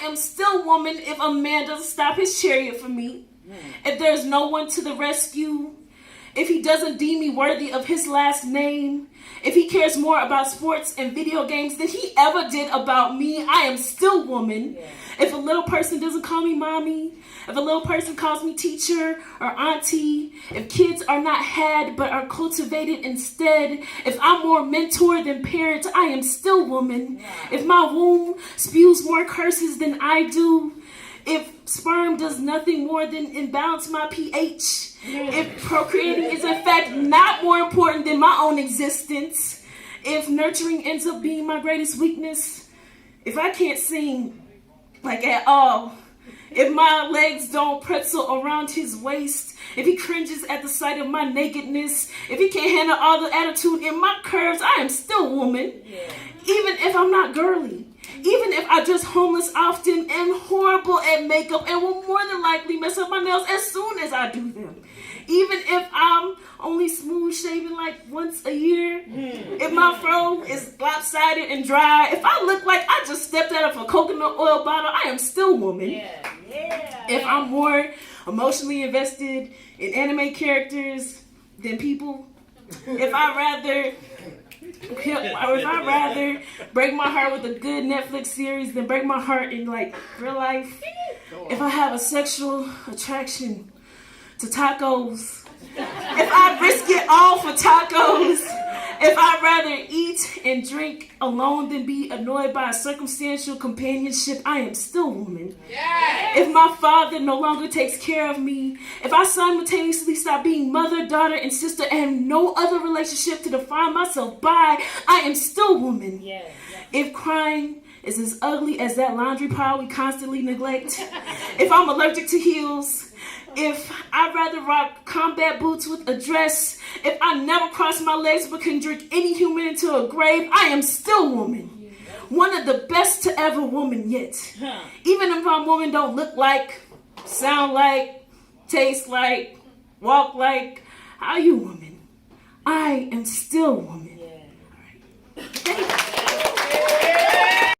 am still woman if a man doesn't stop his chariot for me. If there's no one to the rescue. If he doesn't deem me worthy of his last name. If he cares more about sports and video games than he ever did about me, I am still woman. Yeah. If a little person doesn't call me mommy, if a little person calls me teacher or auntie, if kids are not had but are cultivated instead, if I'm more mentor than parent, I am still woman. Yeah. If my womb spews more curses than I do, if sperm does nothing more than imbalance my pH, if procreating is in fact not more important than my own existence, if nurturing ends up being my greatest weakness, if I can't sing like at all, if my legs don't pretzel around his waist, if he cringes at the sight of my nakedness, if he can't handle all the attitude in my curves, I am still woman. Yeah. Even if I'm not girly, even if I dress homeless often and horrible at makeup and will more than likely mess up my nails as soon as I do them. Even if I'm only smooth shaven like once a year, if my fro is lopsided and dry, if I look like I just stepped out of a coconut oil bottle, I am still woman. Yeah. Yeah. If I'm more emotionally invested in anime characters than people, if I'd rather break my heart with a good Netflix series than break my heart in like real life, if I have a sexual attraction to tacos, if I risk it all for tacos, if I'd rather eat and drink alone than be annoyed by a circumstantial companionship, I am still woman. Yes. If my father no longer takes care of me, if I simultaneously stop being mother, daughter, and sister and no other relationship to define myself by, I am still woman. Yes. Yes. If crying is as ugly as that laundry pile we constantly neglect, if I'm allergic to heels, if I'd rather rock combat boots with a dress, if I never cross my legs but can drink any human into a grave, I am still woman. One of the best to ever woman yet. Even if my woman don't look like, sound like, taste like, walk like, how you woman? I am still woman. Yeah. All right.